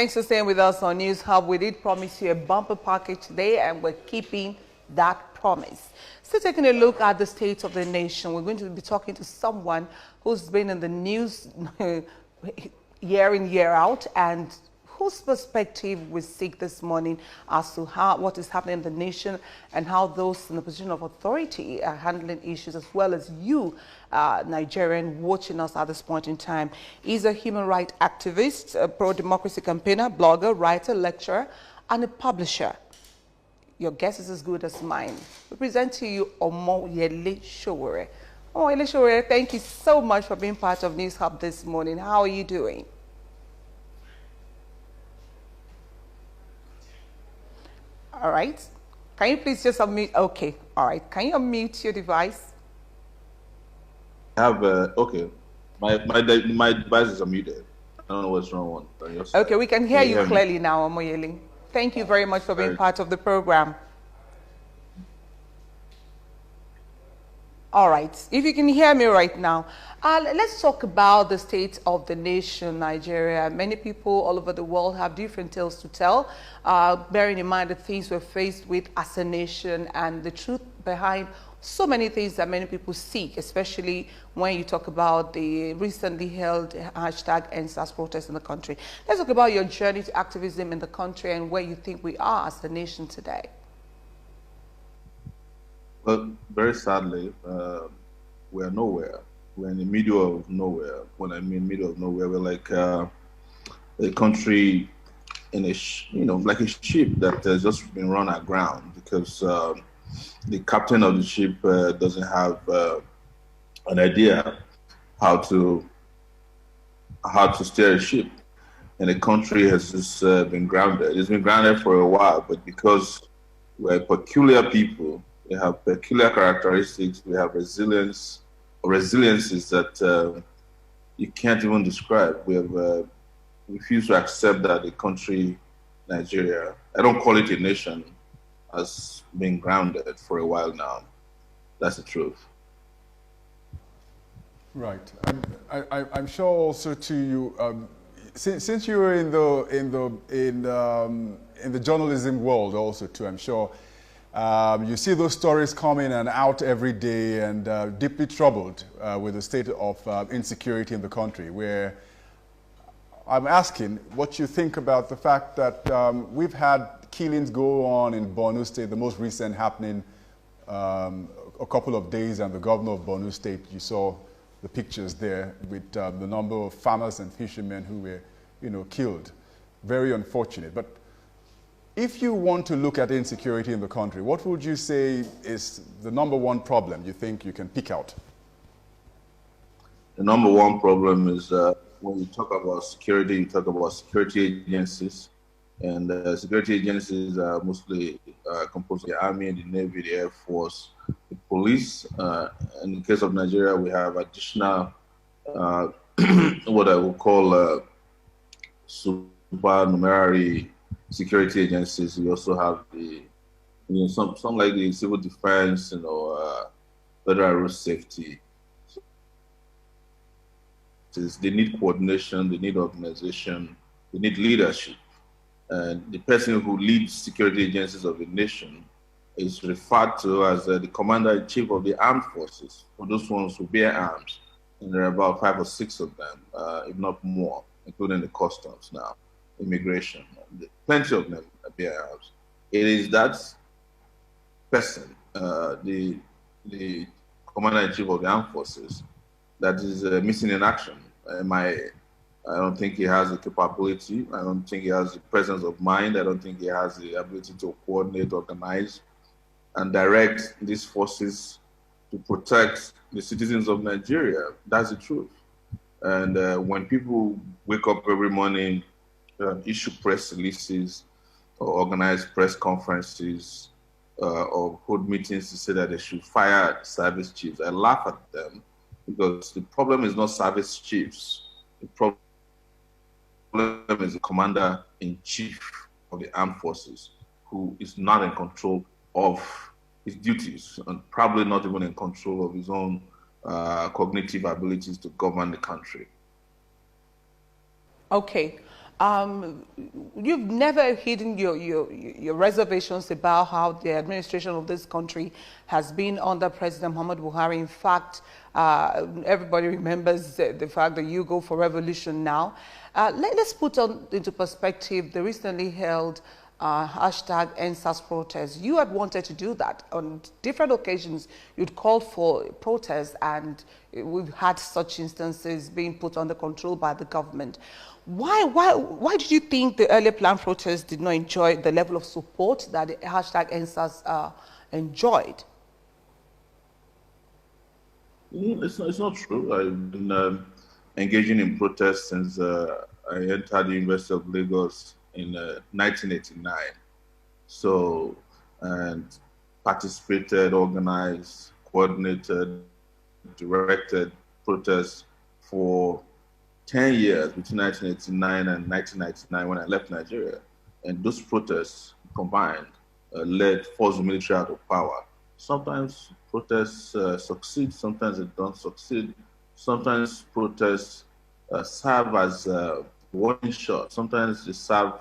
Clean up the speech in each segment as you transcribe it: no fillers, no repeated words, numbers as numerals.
Thanks for staying with us on News Hub. We did promise you a bumper package today, and we're keeping that promise. Still taking a look at the state of the nation, we're going to be talking to someone who's been in the news year in, year out, and whose perspective we seek this morning as to what is happening in the nation and how those in the position of authority are handling issues, as well as you, Nigerian, watching us at this point in time. He's a human rights activist, a pro-democracy campaigner, blogger, writer, lecturer, and a publisher. Your guess is as good as mine. We present to you Omoyele Sowore. Omoyele Sowore, thank you so much for being part of News Hub this morning. How are you doing? All right. Can you please just unmute? Okay. All right. Can you unmute your device? I have okay. My device is unmuted. I don't know what's wrong on your side. Okay, we can hear you clearly now, Omoyele. Thank you very much for being part of the program. All right. If you can hear me right now, let's talk about the state of the nation, Nigeria. Many people all over the world have different tales to tell, bearing in mind the things we're faced with as a nation and the truth behind so many things that many people seek, especially when you talk about the recently held #EndSARS protest in the country. Let's talk about your journey to activism in the country and where you think we are as a nation today. Well, very sadly, we're nowhere. We're in the middle of nowhere. When I mean middle of nowhere, we're like a country in a, like a ship that has just been run aground because the captain of the ship doesn't have an idea how to steer a ship, and the country has just been grounded. It's been grounded for a while, but because we're peculiar people, we have peculiar characteristics, we have resiliences that you can't even describe. We have refused to accept that the country, Nigeria, I don't call it a nation, has been grounded for a while now. That's the truth. Right. I'm sure also to you, since you were in the journalism world also too, I'm sure you see those stories coming and out every day, and deeply troubled with the state of insecurity in the country, where I'm asking what you think about the fact that we've had killings go on in Borno State, the most recent happening a couple of days, and the governor of Borno State, you saw the pictures there with the number of farmers and fishermen who were, killed. Very unfortunate. But if you want to look at insecurity in the country, what would you say is the number one problem you think you can pick out? The number one problem is when you talk about security, you talk about security agencies. And security agencies are mostly composed of the Army, the Navy, the Air Force, the police. In the case of Nigeria, we have additional, what I would call supernumerary security agencies. We also have the, some like the civil defense, federal road safety. They need coordination, they need organization, they need leadership. And the person who leads security agencies of a nation is referred to as the commander-in-chief of the armed forces, for those ones who bear arms. And there are about 5 or 6 of them, if not more, including the customs now, immigration. Plenty of them bear arms. It is that person, the commander-in-chief of the armed forces, that is missing in action. I don't think he has the capability. I don't think he has the presence of mind. I don't think he has the ability to coordinate, organize, and direct these forces to protect the citizens of Nigeria. That's the truth. And when people wake up every morning, issue press releases, or organize press conferences, or hold meetings to say that they should fire service chiefs, I laugh at them, because the problem is not service chiefs. The problem is the commander-in-chief of the armed forces, who is not in control of his duties and probably not even in control of his own cognitive abilities to govern the country. Okay. You've never hidden your reservations about how the administration of this country has been under President Muhammad Buhari. In fact, everybody remembers the fact that you go for revolution now. Let's put into perspective the recently held hashtag NSAS protest. You had wanted to do that on different occasions. You'd called for protests, and we've had such instances being put under control by the government. Why did you think the earlier planned protests did not enjoy the level of support that the hashtag NSAS enjoyed? It's not true. I've been engaging in protests since I entered the University of Lagos in 1989. So, and participated, organized, coordinated, directed protests for 10 years between 1989 and 1999 when I left Nigeria. And those protests combined led forced the military out of power. Sometimes protests succeed, sometimes they don't succeed. Sometimes protests serve as a warning shot. Sometimes they serve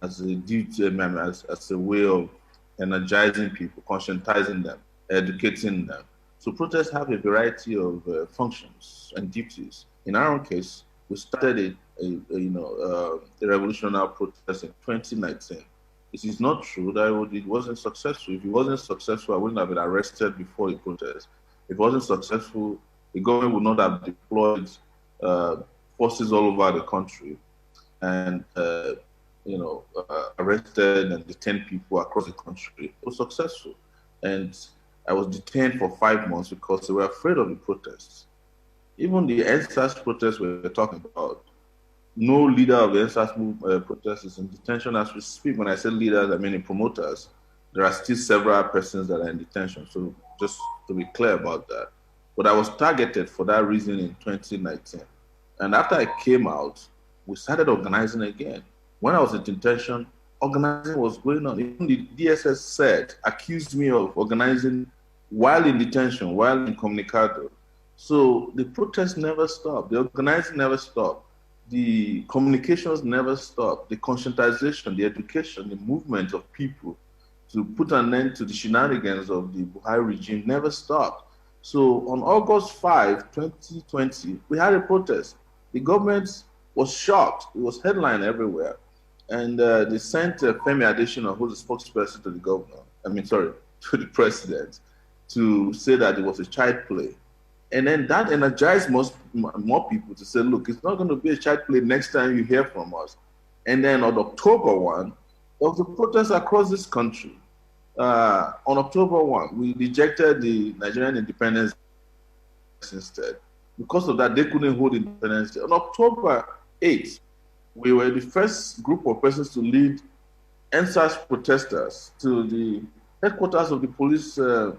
as a duty, as a way of energizing people, conscientizing them, educating them. So protests have a variety of functions and duties. In our own case, we started a revolutionary protest in 2019. It is not true that it wasn't successful. If it wasn't successful, I wouldn't have been arrested before the protest. If it wasn't successful, the government would not have deployed forces all over the country and arrested and detained people across the country. It was successful. And I was detained for 5 months because they were afraid of the protests. Even the NSAS protests we were talking about, no leader of the NSAS protest is in detention as we speak. When I say leaders, I mean in promoters. There are still several persons that are in detention. So just to be clear about that. But I was targeted for that reason in 2019. And after I came out, we started organizing again. When I was in detention, organizing was going on. Even the DSS accused me of organizing while in detention, while in Comunicado. So the protests never stopped. The organizing never stopped. The communications never stopped. The conscientization, the education, the movement of people to put an end to the shenanigans of the Buhari regime never stopped. So on August 5, 2020, we had a protest. The government was shocked. It was headline everywhere. And they sent Femi Adesina, who's the spokesperson to the governor, to the president, to say that it was a child play. And then that energized more people to say, look, it's not going to be a child play next time you hear from us. And then on October 1, there was a protest across this country. On October 1, we rejected the Nigerian independence instead. Because of that, they couldn't hold independence. On October 8, we were the first group of persons to lead NSAS protesters to the headquarters of the police, the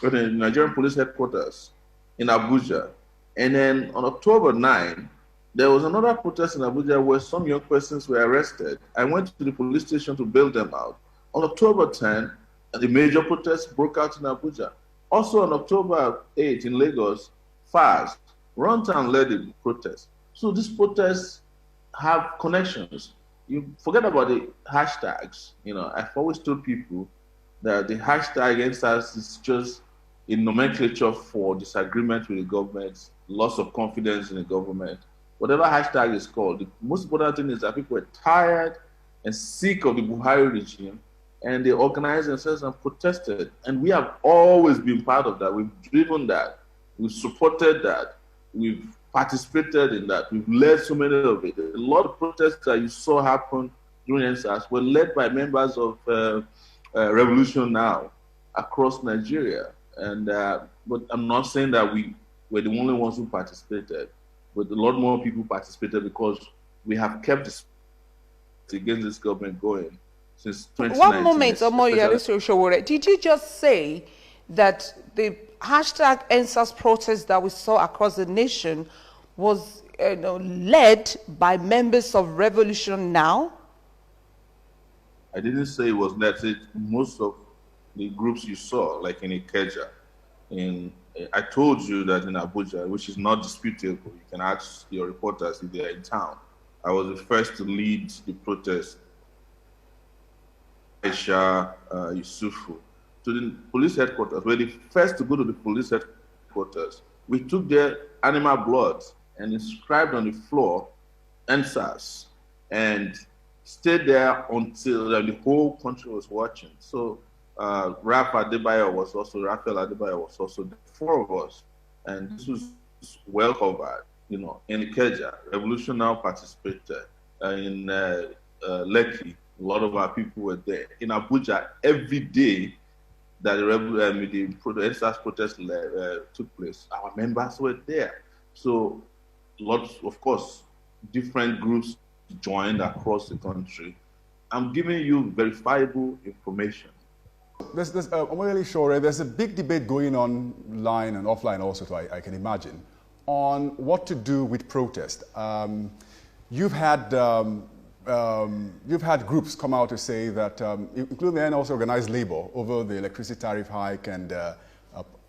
Nigerian police headquarters in Abuja. And then on October 9, there was another protest in Abuja where some young persons were arrested. I went to the police station to bail them out. On October 10, the major protest broke out in Abuja. Also on October 8 in Lagos, FAS, Runtown led the protest. So these protests have connections. You forget about the hashtags. I've always told people that the hashtag against us is just a nomenclature for disagreement with the government, loss of confidence in the government. Whatever hashtag is called, the most important thing is that people are tired and sick of the Buhari regime, and they organized themselves and protested. And we have always been part of that. We've driven that. We've supported that. We've participated in that. We've led so many of it. A lot of protests that you saw happen during NSAS were led by members of Revolution Now across Nigeria. And but I'm not saying that we were the only ones who participated, but a lot more people participated because we have kept this against this government going since 2019. One moment, Omoyele Sowore, did you just say that the hashtag NSAS protest that we saw across the nation was led by members of Revolution Now? I didn't say it was led. Most of the groups you saw, like in Ikeja, I told you that in Abuja, which is not disputable, you can ask your reporters if they are in town, I was the first to lead the protest, Aisha Yusufu, to the police headquarters. We're the first to go to the police headquarters. We took their animal blood and inscribed on the floor NSAS and stayed there until the whole country was watching. So Raphael Adebayo was also there, four of us, and this was well covered. You know, in Ikeja, Revolution Now participated. In Lekki, a lot of our people were there. In Abuja, every day that the NSAS protest took place, our members were there. So lots, of course, different groups joined across the country. I'm giving you verifiable information. Omoyele Sowore, there's a big debate going on online and offline also, I can imagine, on what to do with protest. You've had groups come out to say that, including and also organized labor, over the electricity tariff hike and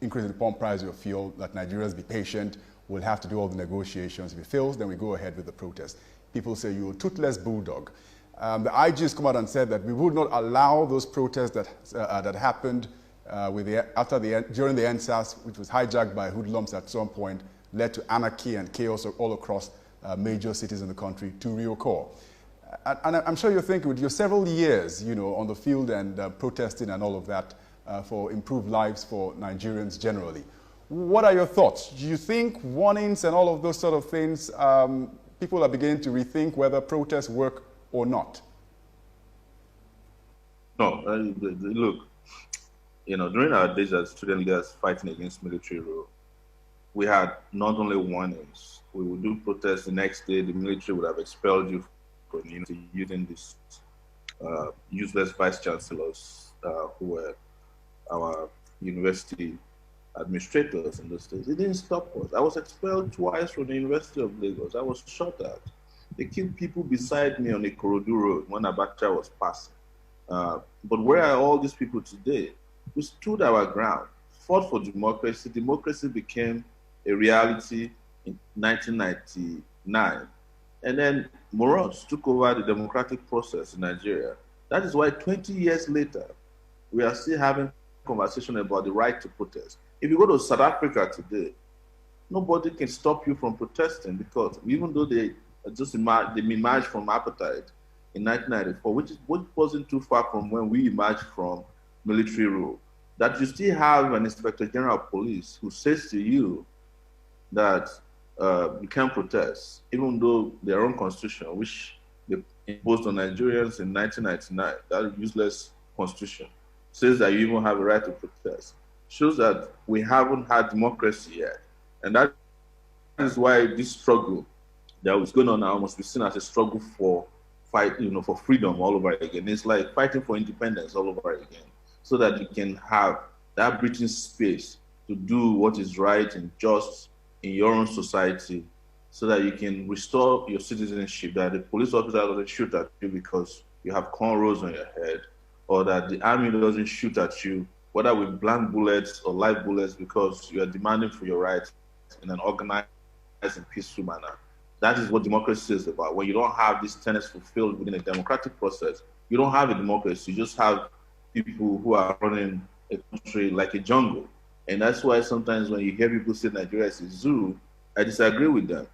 increase in the pump price of fuel, that Nigerians be patient. We'll have to do all the negotiations. If it fails, then we go ahead with the protest. People say you're a toothless bulldog. The IG has come out and said that we would not allow those protests that happened during the NSAS, which was hijacked by hoodlums at some point, led to anarchy and chaos all across major cities in the country, to reoccur. And I'm sure you're thinking, with your several years, on the field and protesting and all of that for improved lives for Nigerians generally, what are your thoughts? Do you think warnings and all of those sort of things, people are beginning to rethink whether protests work or not? No, look, during our days as student leaders fighting against military rule, we had not only warnings. We would do protests the next day, the military would have expelled you from using these useless vice chancellors who were our university administrators in those days. It didn't stop us. I was expelled twice from the University of Lagos. I was shot at. They killed people beside me on the Ikorodu Road when Abacha was passing. But where are all these people today? We stood our ground, fought for democracy. Democracy became a reality in 1999. And then morons took over the democratic process in Nigeria. That is why 20 years later, we are still having conversation about the right to protest. If you go to South Africa today, nobody can stop you from protesting, because even though they emerged from apartheid in 1994, which wasn't too far from when we emerged from military rule, that you still have an Inspector General of Police who says to you that you can't protest, even though their own constitution, which they imposed on Nigerians in 1999, that useless constitution, says that you even have a right to protest, shows that we haven't had democracy yet. And that is why this struggle that was going on now must be seen as a struggle for for freedom all over again. It's like fighting for independence all over again, so that you can have that breathing space to do what is right and just in your own society, so that you can restore your citizenship, that the police officer doesn't shoot at you because you have cornrows on your head, or that the army doesn't shoot at you, whether with blank bullets or live bullets, because you are demanding for your rights in an organized and peaceful manner. That is what democracy is about. When you don't have these tenets fulfilled within a democratic process, you don't have a democracy. You just have people who are running a country like a jungle. And that's why sometimes when you hear people say Nigeria is a zoo, I disagree with them.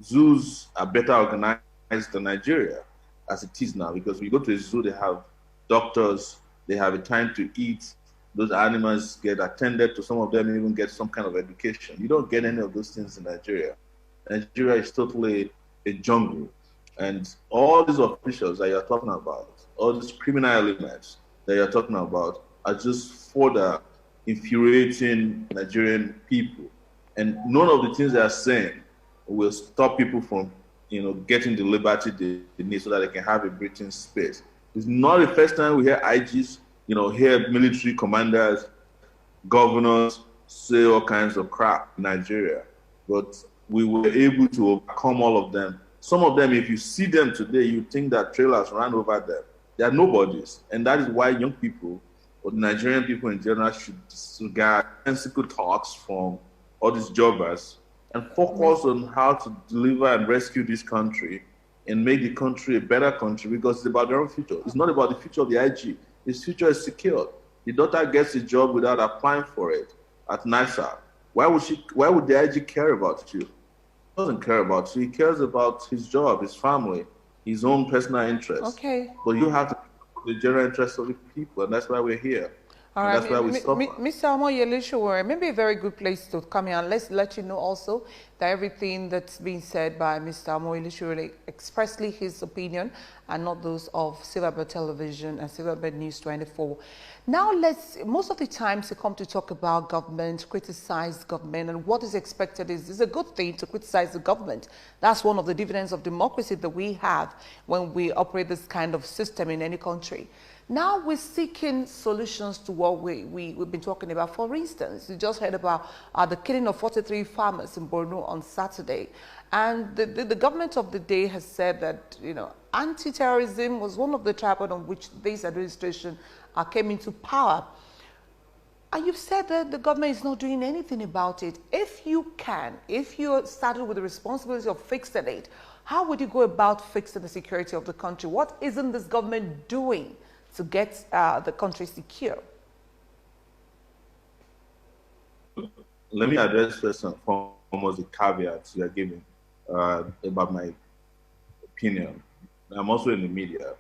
Zoos are better organized than Nigeria as it is now, because when you go to a zoo, they have doctors, they have a time to eat, those animals get attended to, some of them even get some kind of education. You don't get any of those things in Nigeria. Nigeria is totally a jungle. And all these officials that you're talking about, all these criminal elements that you're talking about, are just further infuriating Nigerian people. And none of the things they are saying will stop people from getting the liberty they need so that they can have a breathing space. It's not the first time we hear IGs, hear military commanders, governors say all kinds of crap in Nigeria. But we were able to overcome all of them. Some of them, if you see them today, you think that trailers ran over them. They are nobodies. And that is why young people, or Nigerian people in general, should disregard sensible talks from all these jobbers and focus on how to deliver and rescue this country and make the country a better country because it's about their own future. It's not about the future of the IG. His future is secured. The daughter gets a job without applying for it at NISA. Why would the IG care about you? He doesn't care about you. He cares about his job, his family, his own personal interests. Okay. But you have to put the general interest of the people, and that's why we're here. All right, that's why we suffer. Mr. Omoyele Sowore, maybe a very good place to come in, and let's let you know also that everything that's being said by Mr. Omoyele Sowore expressly his opinion and not those of Silverbird Television and Silverbird News 24. Now most of the times you come to talk about government, criticize government, and what is expected is it's a good thing to criticize the government. That's one of the dividends of democracy that we have when we operate this kind of system in any country. Now we're seeking solutions to what we've been talking about. For instance, you just heard about the killing of 43 farmers in Borno on Saturday. And the government of the day has said that, you know, anti-terrorism was one of the tripod on which this administration came into power. And you've said that the government is not doing anything about it. If you started with the responsibility of fixing it, how would you go about fixing the security of the country? What isn't this government doing to get the country secure? Let me address first and foremost the caveats you are giving about my opinion. I'm also in the media.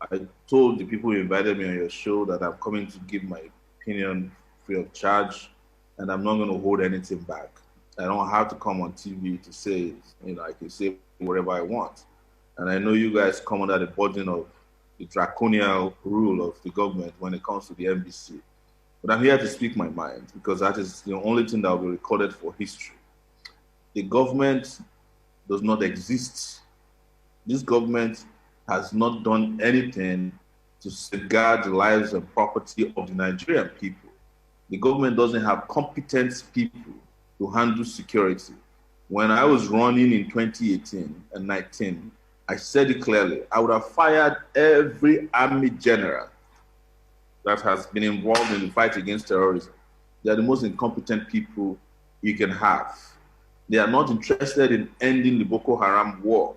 I told the people who invited me on your show that I'm coming to give my opinion free of charge, and I'm not going to hold anything back. I don't have to come on TV to say, you know, I can say whatever I want. And I know you guys come under the burden of the draconian rule of the government when it comes to the NBC. But I'm here to speak my mind because that is the only thing that will be recorded for history. The government does not exist. This government has not done anything to safeguard the lives and property of the Nigerian people. The government doesn't have competent people to handle security. When I was running in 2018 and 19, I said it clearly, I would have fired every army general that has been involved in the fight against terrorism. They are the most incompetent people you can have. They are not interested in ending the Boko Haram war.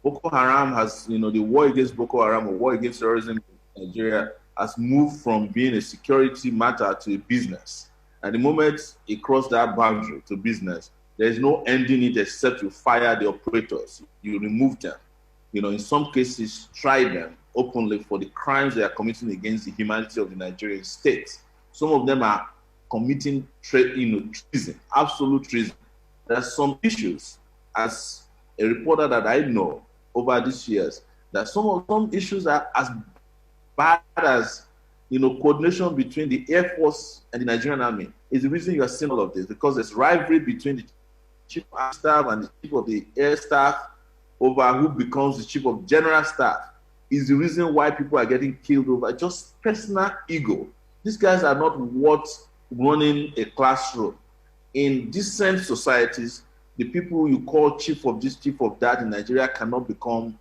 Boko Haram has, you know, the war against Boko Haram or war against terrorism in Nigeria has moved from being a security matter to a business. At the moment it crossed that boundary to business, there is no ending it except you fire the operators, you remove them. You know, in some cases, try them openly for the crimes they are committing against the humanity of the Nigerian state. Some of them are committing treason, absolute treason. There are some issues, as a reporter that I know over these years, that some issues are as bad as, you know, coordination between the Air Force and the Nigerian Army. Is the reason you are seeing all of this, because there's rivalry between the chief of staff and the chief of the air staff over who becomes the chief of general staff. Is the reason why people are getting killed over just personal ego. These guys are not worth running a classroom. In decent societies, the people you call chief of this, chief of that in Nigeria cannot become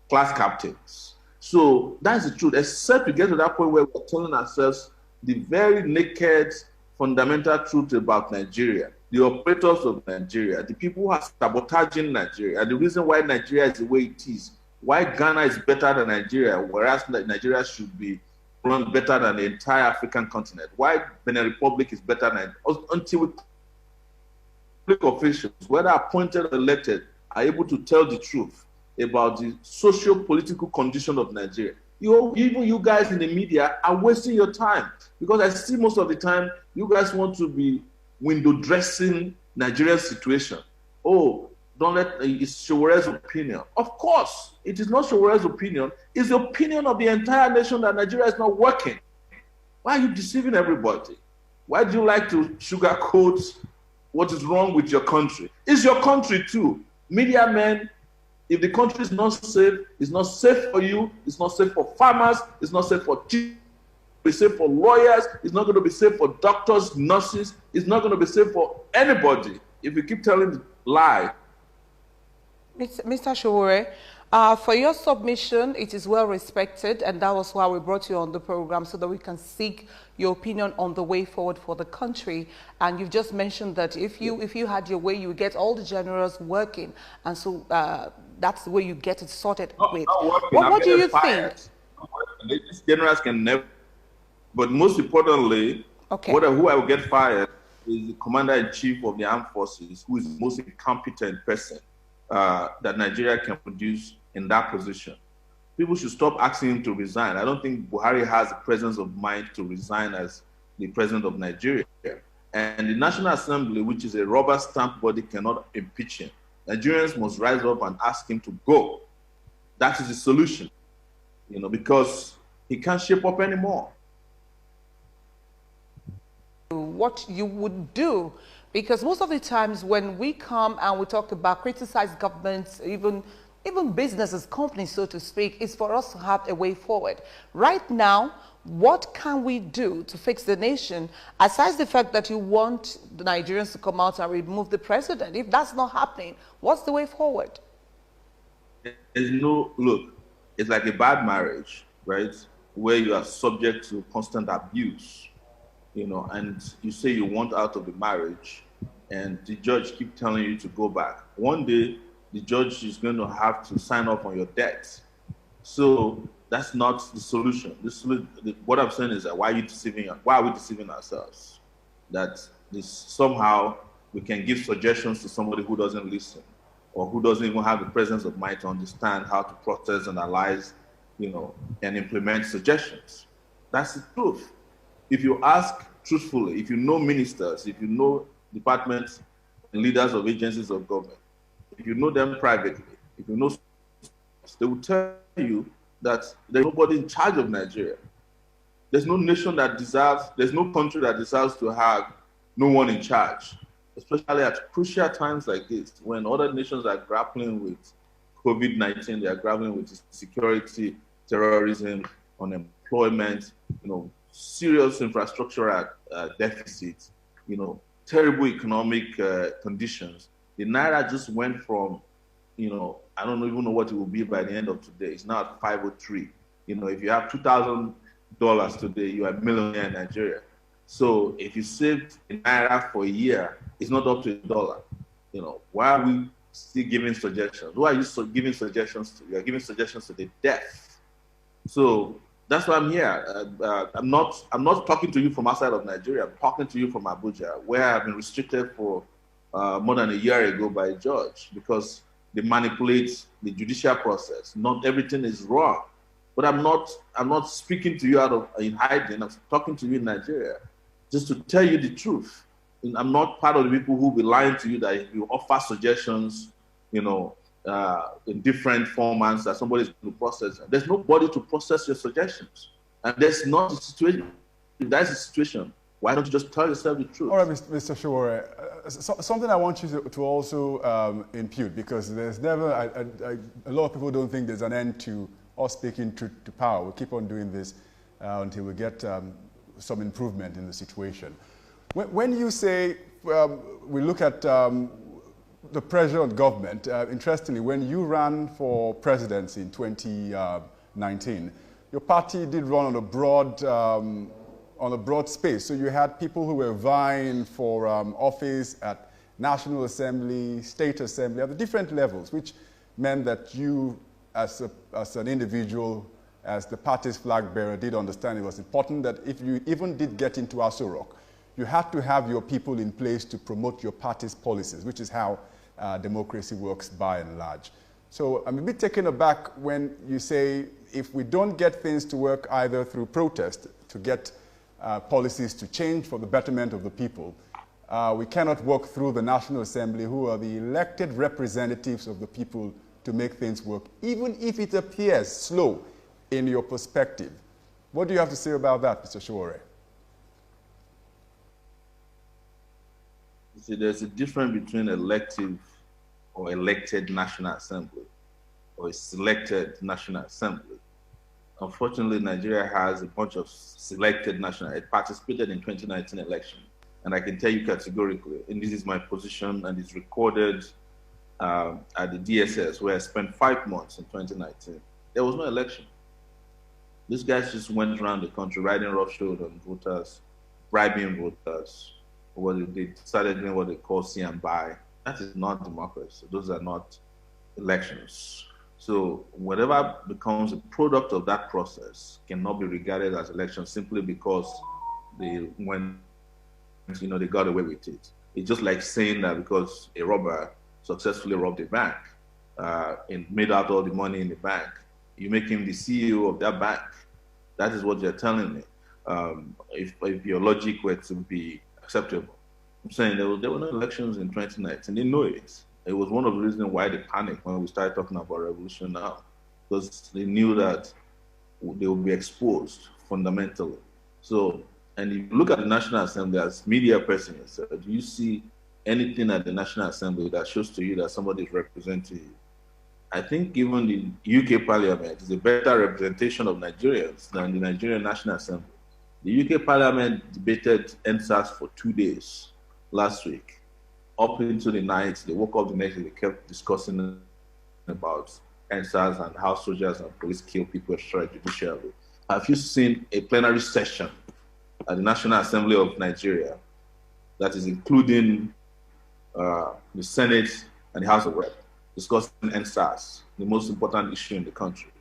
class captains. So that's the truth, except we get to that point where we're telling ourselves the very naked, fundamental truth about Nigeria. The operators of Nigeria, the people who are sabotaging Nigeria, and the reason why Nigeria is the way it is, why Ghana is better than Nigeria, whereas Nigeria should be run better than the entire African continent, why Benin Republic is better than, until public officials, whether appointed or elected, are able to tell the truth about the socio-political condition of Nigeria. Even you guys in the media are wasting your time, because I see most of the time you guys want to be window dressing Nigeria's situation. Oh, don't let it's Sowore's opinion. Of course, it is not Sowore's opinion. It's the opinion of the entire nation that Nigeria is not working. Why are you deceiving everybody? Why do you like to sugarcoat what is wrong with your country? It's your country too. Media men, if the country is not safe, it's not safe for you, it's not safe for farmers, it's not safe for teachers, it's not safe for lawyers, it's not going to be safe for doctors, nurses, it's not going to be safe for anybody if you keep telling the lie. Mr. Sowore, for your submission, it is well respected, and that was why we brought you on the program, so that we can seek your opinion on the way forward for the country. And you've just mentioned that if you had your way, you would get all the generals working, and so that's the way you get it sorted with. Not working. What do you think? These generals can never. But most importantly, Okay. who I will get fired is the commander-in-chief of the armed forces, who is the most incompetent person that Nigeria can produce in that position. People should stop asking him to resign. I don't think Buhari has the presence of mind to resign as the president of Nigeria. And the National Assembly, which is a rubber stamp body, cannot impeach him. Nigerians must rise up and ask him to go. That is the solution, because he can't shape up anymore. What you would do, because most of the times when we come and we talk about criticize governments, even businesses, companies, so to speak, is for us to have a way forward. Right now, what can we do to fix the nation, aside the fact that you want the Nigerians to come out and remove the president? If that's not happening, what's the way forward? Look, it's like a bad marriage, right? Where you are subject to constant abuse, and you say you want out of the marriage, and the judge keeps telling you to go back. One day, the judge is going to have to sign off on your debt. So that's not the solution. What I'm saying is that why are we deceiving ourselves? That somehow we can give suggestions to somebody who doesn't listen, or who doesn't even have the presence of mind to understand how to process, analyze, and implement suggestions. That's the truth. If you ask truthfully, if you know ministers, if you know departments and leaders of agencies of government, if you know them privately, if you know, they will tell you that there's nobody in charge of Nigeria. There's no nation there's no country that deserves to have no one in charge, especially at crucial times like this, when other nations are grappling with COVID-19, they are grappling with security, terrorism, unemployment, serious infrastructural deficits, terrible economic conditions. The Naira just went from, I don't even know what it will be by the end of today. It's now at 503. If you have $2,000 today, you are a millionaire in Nigeria. So if you saved in Naira for a year, it's not up to $1. Why are we still giving suggestions? Who are you giving suggestions to? You are giving suggestions to the deaf. So that's why I'm here. I'm not talking to you from outside of Nigeria. I'm talking to you from Abuja, where I've been restricted for more than a year ago by a judge because they manipulate the judicial process. Not everything is wrong, but I'm not speaking to you in hiding. I'm talking to you in Nigeria, just to tell you the truth. And I'm not part of the people who will be lying to you that if you offer suggestions, in different formats that somebody is going to process. There's nobody to process your suggestions, and there's not a situation. If that's the situation, why don't you just tell yourself the truth? All right, Mr. Sowore, something I want you to also impute, because there's never, a lot of people don't think there's an end to us speaking truth to power. We keep on doing this until we get some improvement in the situation. When you say we look at the pressure on government, interestingly, when you ran for presidency in 2019, your party did run on a broad space. So you had people who were vying for office at National Assembly, State Assembly, at the different levels, which meant that you, as an individual, as the party's flag bearer, did understand it was important that if you even did get into Aso Rock, you had to have your people in place to promote your party's policies, which is how democracy works by and large. So I'm a bit taken aback when you say if we don't get things to work either through protest to get policies to change for the betterment of the people, we cannot work through the National Assembly, who are the elected representatives of the people, to make things work, even if it appears slow in your perspective. What do you have to say about that, Mr. Sowore? See, there's a difference between elective or elected National Assembly or a selected National Assembly. Unfortunately, Nigeria has a bunch of selected national. It participated in 2019 election, and I can tell you categorically, and this is my position, and it's recorded at the DSS, where I spent 5 months in 2019. There was no election. These guys just went around the country riding roughshod on voters, bribing voters. They started doing what they call see and buy. That is not democracy. Those are not elections. So whatever becomes a product of that process cannot be regarded as elections simply because they went, they got away with it. It's just like saying that because a robber successfully robbed a bank and made out all the money in the bank, you make him the CEO of that bank. That is what you're telling me. If your logic were to be acceptable, I'm saying there were no elections in 2019. They know it. It was one of the reasons why they panicked when we started talking about revolution now, because they knew that they would be exposed fundamentally. So, and if you look at the National Assembly as media person, do you see anything at the National Assembly that shows to you that somebody is representing you? I think even the UK Parliament is a better representation of Nigerians than the Nigerian National Assembly. The UK Parliament debated NSAS for 2 days last week. Up into the night, they woke up the next day, they kept discussing about NSAS and how soldiers and police kill people extrajudicially. Have you seen a plenary session at the National Assembly of Nigeria that is including the Senate and the House of Reps discussing NSAS, the most important issue in the country?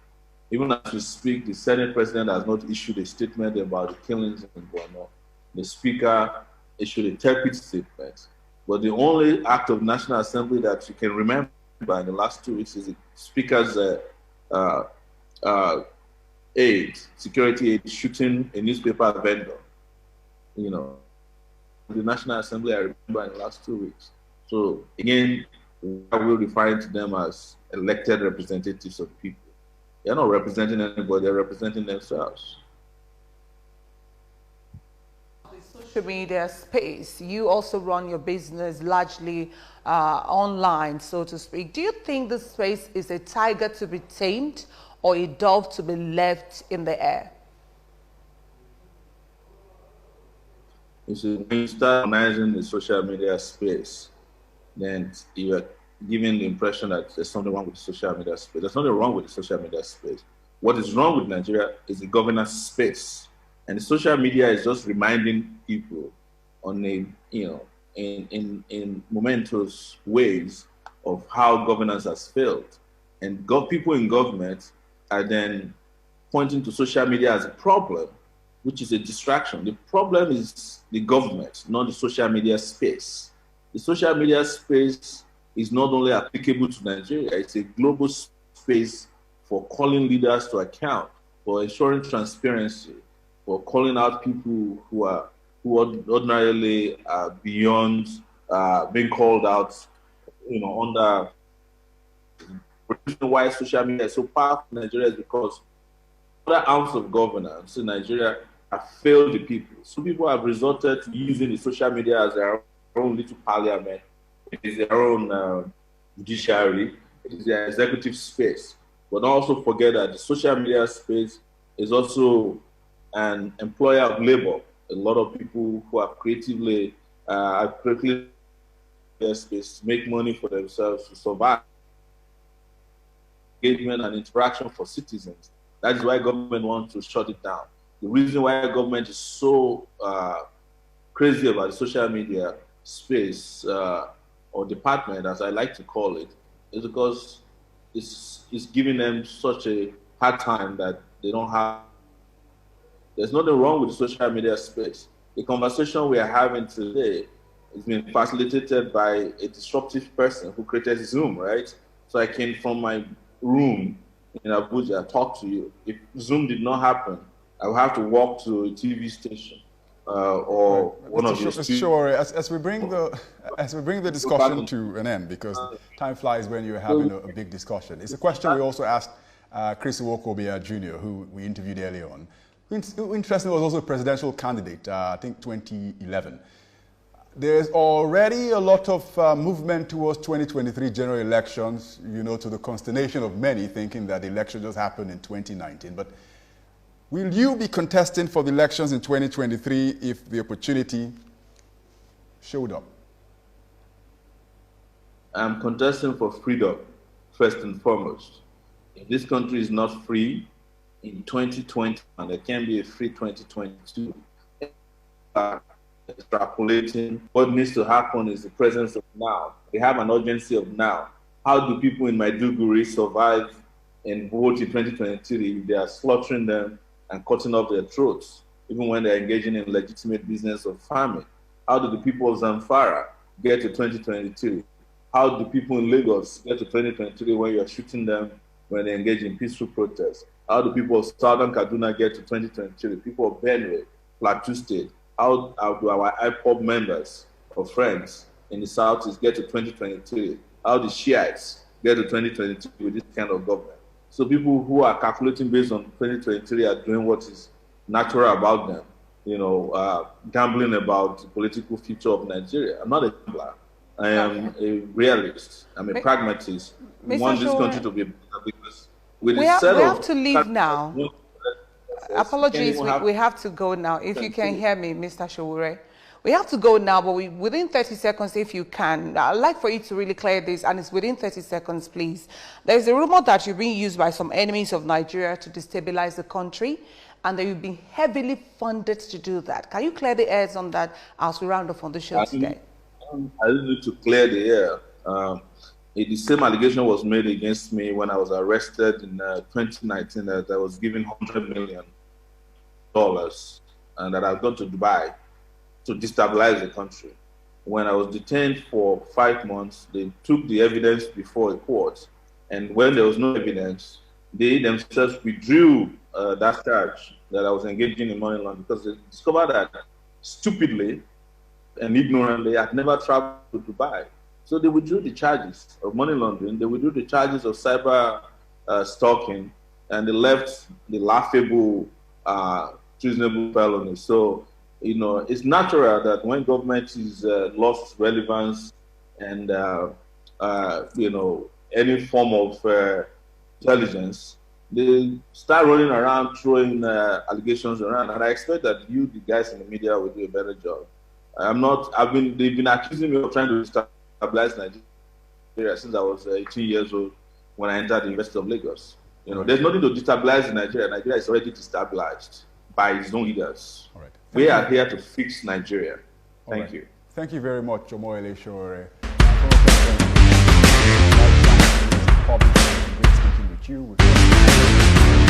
Even as we speak, the Senate President has not issued a statement about the killings in Borno. The Speaker issued a tepid statement. But the only act of National Assembly that you can remember in the last 2 weeks is the Speaker's security aide shooting a newspaper vendor. The National Assembly, I remember in the last 2 weeks. So again, I will refer to them as elected representatives of the people. They're not representing anybody, they're representing themselves. Social media space, you also run your business largely online, so to speak. Do you think this space is a tiger to be tamed or a dove to be left in the air? You see, when you start organizing the social media space, then you are giving the impression that there's something wrong with the social media space. There's nothing wrong with the social media space. What is wrong with Nigeria is the governance space. And the social media is just reminding people on in momentous ways of how governance has failed. And people in government are then pointing to social media as a problem, which is a distraction. The problem is the government, not the social media space. The social media space is not only applicable to Nigeria, it's a global space for calling leaders to account, for ensuring transparency, for calling out people who ordinarily are beyond being called out, under. The reason why social media is so powerful in Nigeria is because other arms of governance in Nigeria have failed the people. So people have resorted to using the social media as their own little parliament. It is their own judiciary. It is their executive space. But also forget that the social media space is also an employer of labor. A lot of people who have creatively their space to make money for themselves, to survive. Engagement and interaction for citizens. That is why government wants to shut it down. The reason why government is so crazy about the social media space or department, as I like to call it, is because it's giving them such a hard time that they don't have. There's nothing wrong with the social media space. The conversation we are having today is being facilitated by a disruptive person who created Zoom, right? So I can, from my room in Abuja, talk to you. If Zoom did not happen, I would have to walk to a TV station or one of those. Mr. Sowore, as we bring the discussion to an end, because time flies when you're having a big discussion. It's a question we also asked Chris Iwokobia Jr., who we interviewed earlier on. Who interestingly was also a presidential candidate, I think 2011. There's already a lot of movement towards 2023 general elections, to the consternation of many thinking that the election just happened in 2019. But will you be contesting for the elections in 2023 if the opportunity showed up? I'm contesting for freedom, first and foremost. If this country is not free in 2020, and there can be a free 2022, extrapolating, what needs to happen is the presence of now. We have an urgency of now. How do people in Maiduguri survive and vote in 2023 if they are slaughtering them and cutting off their throats, even when they're engaging in legitimate business of farming? How do the people of Zamfara get to 2023? How do people in Lagos get to 2023 when you're shooting them when they engage in peaceful protests? How do people of Southern Kaduna get to 2023? People of Benue, Plateau State, how do our IPOB members or friends in the Southeast get to 2023? How the Shiites get to 2023 with this kind of government? So people who are calculating based on 2023 are doing what is natural about them, gambling about the political future of Nigeria. I'm not a gambler. I am a realist. I'm a pragmatist. We want this country to be better because with we the set have of to leave now. Apologies, we have to go now. If you can hear me, Mr. Sowore. We have to go now, but within 30 seconds, if you can, I'd like for you to really clear this, and it's within 30 seconds, please. There's a rumor that you're being used by some enemies of Nigeria to destabilize the country, and that you've been heavily funded to do that. Can you clear the airs on that as we round off on the show today? I didn't need to clear the air. The same allegation was made against me when I was arrested in 2019 that I was given $100 million and that I've gone to Dubai to destabilize the country. When I was detained for 5 months, they took the evidence before a court, and when there was no evidence, they themselves withdrew that charge that I was engaging in money laundering because they discovered that stupidly and ignorantly I had never traveled to Dubai. So they withdrew the charges of money laundering, they withdrew the charges of cyber stalking, and they left the laughable treasonable felony. So it's natural that when government is lost relevance and any form of intelligence, they start running around throwing allegations around, and I expect that you, the guys in the media, will do a better job. They've been accusing me of trying to destabilize Nigeria since I was 18 years old when I entered the University of Lagos. There's nothing to destabilize in Nigeria. Nigeria is already destabilized by its own leaders. All right. We are here to fix Nigeria. Thank you. Thank you very much, Omoyele Sowore. Great speaking with you.